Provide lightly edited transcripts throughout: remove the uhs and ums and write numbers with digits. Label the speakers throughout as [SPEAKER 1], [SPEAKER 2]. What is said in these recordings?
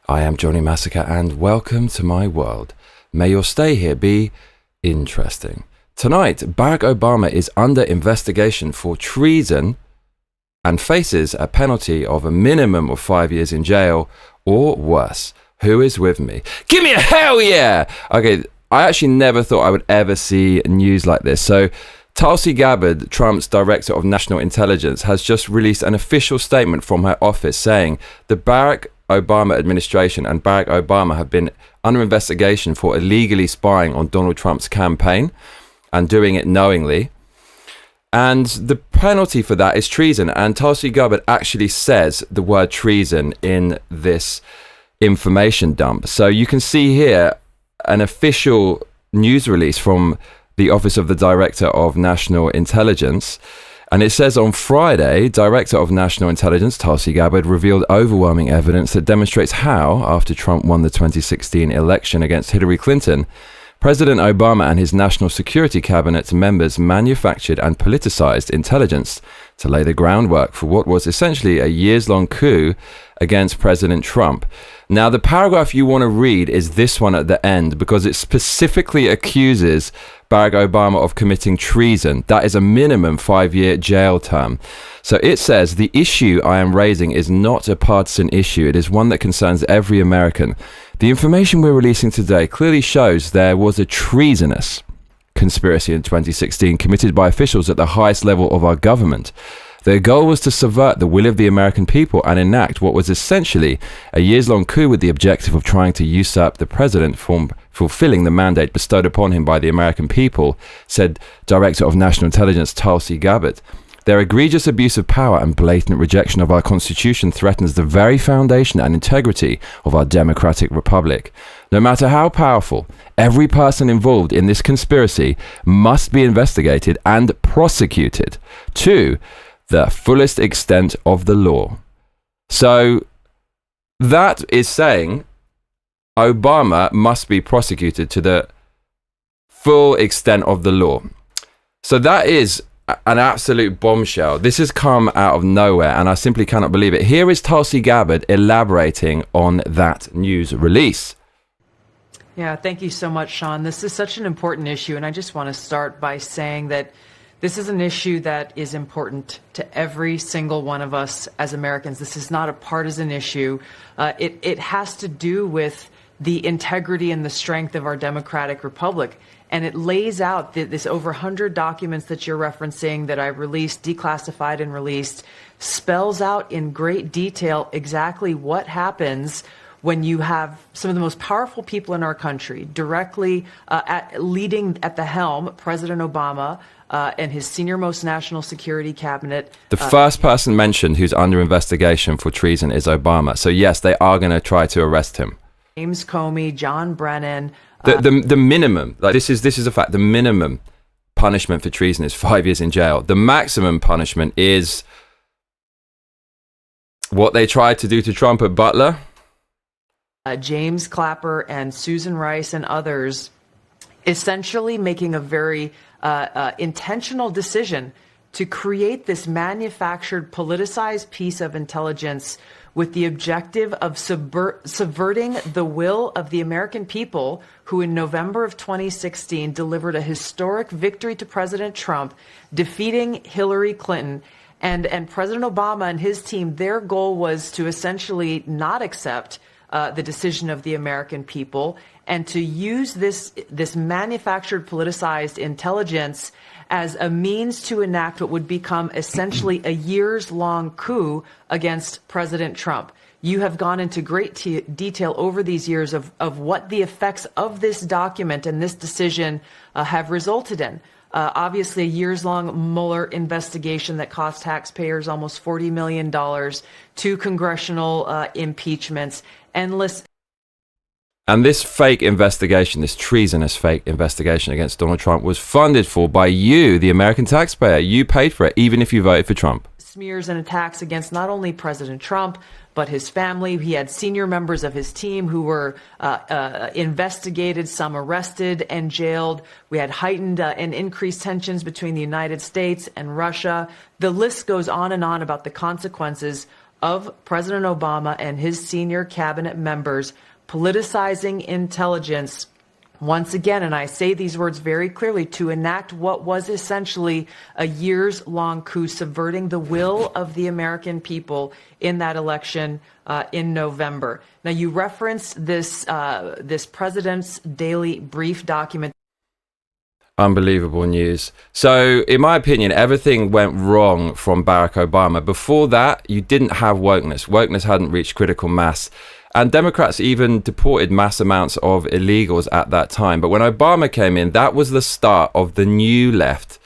[SPEAKER 1] I am Johnny Massacre and welcome to my world. May your stay here be interesting. Tonight, Barack Obama is under investigation for treason and faces a penalty of a minimum of 5 years in jail or worse. Who is with me? Give me a hell yeah! Okay, I actually never thought I would ever see news like this. So, Tulsi Gabbard, Trump's Director of National Intelligence, has just released an official statement from her office saying the Barrack Obama administration and Barack Obama have been under investigation for illegally spying on Donald Trump's campaign and doing it knowingly. And the penalty for that is treason. And Tulsi Gabbard actually says the word treason in this information dump. So you can see here an official news release from the Office of the Director of National Intelligence. And it says on Friday, Director of National Intelligence Tulsi Gabbard revealed overwhelming evidence that demonstrates how, after Trump won the 2016 election against Hillary Clinton, President Obama and his national security cabinet members manufactured and politicized intelligence to lay the groundwork for what was essentially a years-long coup against President Trump. Now, the paragraph you want to read is this one at the end because it specifically accuses Barack Obama of committing treason. That is a minimum 5-year jail term. So it says, the issue I am raising is not a partisan issue. It is one that concerns every American. The information we're releasing today clearly shows there was a treasonous conspiracy in 2016 committed by officials at the highest level of our government. Their goal was to subvert the will of the American people and enact what was essentially a years-long coup with the objective of trying to usurp the president from fulfilling the mandate bestowed upon him by the American people, said Director of National Intelligence Tulsi Gabbard. Their egregious abuse of power and blatant rejection of our Constitution threatens the very foundation and integrity of our democratic republic. No matter how powerful, every person involved in this conspiracy must be investigated and prosecuted to the fullest extent of the law. So that is saying Obama must be prosecuted to the full extent of the law. So that is an absolute bombshell. This has come out of nowhere and I simply cannot believe it. Here is Tulsi Gabbard elaborating on that news release.
[SPEAKER 2] Yeah, thank you so much, Sean. This is such an important issue, and I just want to start by saying that this is an issue that is important to every single one of us as Americans. This is not a partisan issue. It has to do with the integrity and the strength of our democratic republic. And it lays out this over 100 documents that you're referencing that I released, declassified and released, spells out in great detail exactly what happens when you have some of the most powerful people in our country directly leading at the helm, President Obama, and his senior-most national security cabinet.
[SPEAKER 1] The first person mentioned who's under investigation for treason is Obama. So yes, they are going to try to arrest him.
[SPEAKER 2] James Comey, John Brennan.
[SPEAKER 1] The minimum, like this is a fact, the minimum punishment for treason is 5 years in jail. The maximum punishment is what they tried to do to Trump at Butler.
[SPEAKER 2] James Clapper and Susan Rice and others essentially making a very intentional decision to create this manufactured, politicized piece of intelligence with the objective of subverting the will of the American people who in November of 2016 delivered a historic victory to President Trump, defeating Hillary Clinton. And President Obama and his team, their goal was to essentially not accept the decision of the American people and to use this manufactured, politicized intelligence as a means to enact what would become essentially a years-long coup against President Trump. You have gone into great detail over these years of what the effects of this document and this decision have resulted in. Obviously, a years-long Mueller investigation that cost taxpayers almost $40 million, 2 congressional impeachments, endless.
[SPEAKER 1] And this fake investigation, this treasonous fake investigation against Donald Trump was funded for by you, the American taxpayer. You paid for it, even if you voted for Trump.
[SPEAKER 2] Smears and attacks against not only President Trump, but his family. He had senior members of his team who were investigated, some arrested and jailed. We had heightened and increased tensions between the United States and Russia. The list goes on and on about the consequences of President Obama and his senior cabinet members politicizing intelligence once again, and I say these words very clearly, to enact what was essentially a years-long coup, subverting the will of the American people in that election in November. Now, you referenced this president's daily brief document.
[SPEAKER 1] Unbelievable news. So, in my opinion, everything went wrong from Barack Obama. Before that, you didn't have wokeness. Wokeness hadn't reached critical mass. And Democrats even deported mass amounts of illegals at that time. But when Obama came in, that was the start of the new left,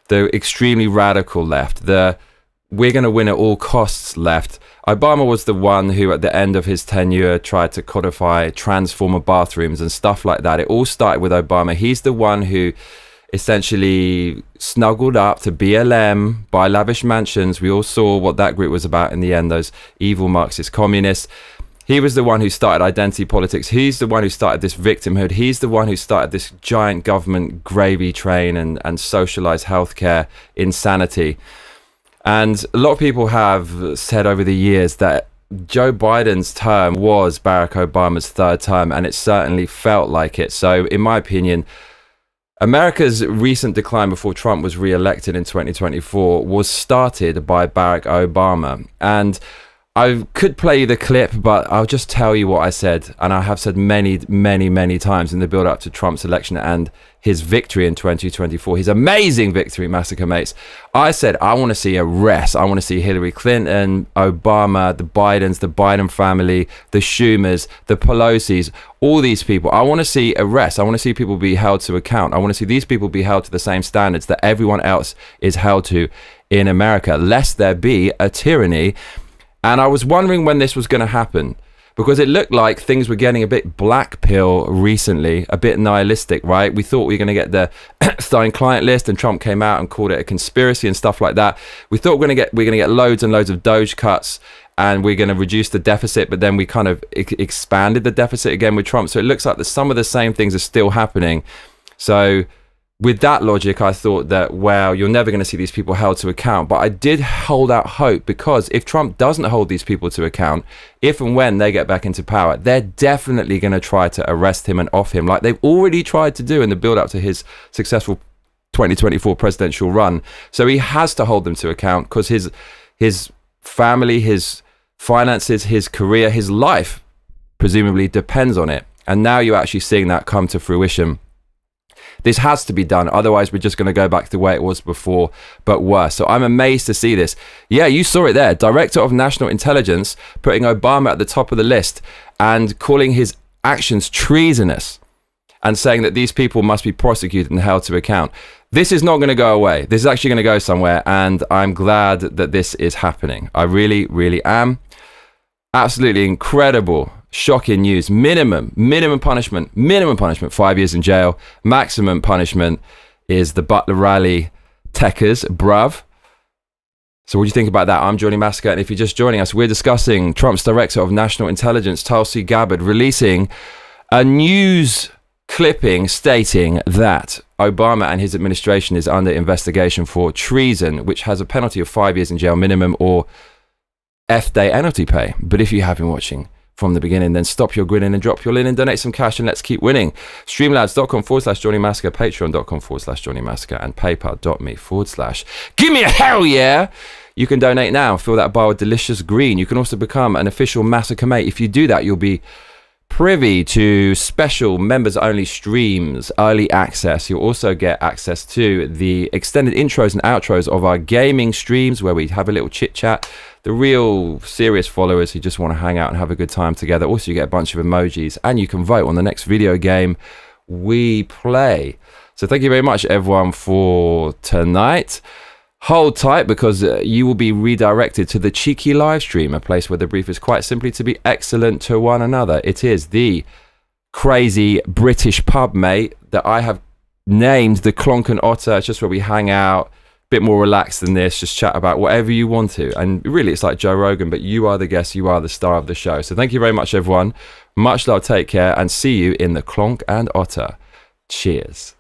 [SPEAKER 1] the extremely radical left, the we're going to win at all costs left. Obama was the one who, at the end of his tenure, tried to codify transformer bathrooms and stuff like that. It all started with Obama. He's the one who essentially snuggled up to BLM, buy lavish mansions. We all saw what that group was about in the end, those evil Marxist communists. He was the one who started identity politics. He's the one who started this victimhood. He's the one who started this giant government gravy train and socialized healthcare insanity. And a lot of people have said over the years that Joe Biden's term was Barack Obama's third term, and it certainly felt like it. So, in my opinion, America's recent decline before Trump was re-elected in 2024 was started by Barack Obama. And I could play you the clip, but I'll just tell you what I said, and I have said many, many, many times in the build-up to Trump's election and his victory in 2024, his amazing victory, Massacre mates. I said, I want to see arrests. I want to see Hillary Clinton, Obama, the Bidens, the Biden family, the Schumers, the Pelosi's, all these people. I want to see arrests. I want to see people be held to account. I want to see these people be held to the same standards that everyone else is held to in America, lest there be a tyranny. And I was wondering when this was going to happen, because it looked like things were getting a bit black pill recently, a bit nihilistic, right? We thought we were going to get the Stein client list, and Trump came out and called it a conspiracy and stuff like that. We thought we're going to get loads and loads of Doge cuts, and we're going to reduce the deficit, but then we kind of expanded the deficit again with Trump. So it looks like some of the same things are still happening. So with that logic, I thought that, well, you're never going to see these people held to account. But I did hold out hope, because if Trump doesn't hold these people to account, if and when they get back into power, they're definitely going to try to arrest him and off him, like they've already tried to do in the build up to his successful 2024 presidential run. So he has to hold them to account, because his family, his finances, his career, his life presumably depends on it. And now you're actually seeing that come to fruition. This has to be done. Otherwise, we're just going to go back to the way it was before, but worse. So I'm amazed to see this. Yeah, you saw it there. Director of National Intelligence putting Obama at the top of the list and calling his actions treasonous and saying that these people must be prosecuted and held to account. This is not going to go away. This is actually going to go somewhere. And I'm glad that this is happening. I really, really am. Absolutely incredible. Shocking news. Minimum punishment, 5 years in jail. Maximum punishment is the Butler Rally Techers, bruv. So what do you think about that? I'm Johnny Massacre, and if you're just joining us, we're discussing Trump's Director of National Intelligence, Tulsi Gabbard, releasing a news clipping stating that Obama and his administration is under investigation for treason, which has a penalty of 5 years in jail minimum or F-day penalty pay. But if you have been watching from the beginning, then stop your grinning and drop your linen, donate some cash, and let's keep winning. Streamlabs.com/Johnny Massacre, Patreon.com/Johnny Massacre, and PayPal.me/ give me a hell yeah. You can donate now, fill that bar with delicious green. You can also become an official Massacre mate. If you do that, you'll be privy to special members only streams, early access. You'll also get access to the extended intros and outros of our gaming streams, where we have a little chit chat. The real serious followers who just want to hang out and have a good time together. Also, you get a bunch of emojis, and you can vote on the next video game we play. So thank you very much, everyone, for tonight. Hold tight, because you will be redirected to the cheeky live stream, a place where the brief is quite simply to be excellent to one another. It is the crazy British pub, mate, that I have named the Clonk and Otter. It's just where we hang out, bit more relaxed than this, just chat about whatever you want to. And really, it's like Joe Rogan, but you are the guest, you are the star of the show. So thank you very much, everyone. Much love, take care, and see you in the Clonk and Otter. Cheers.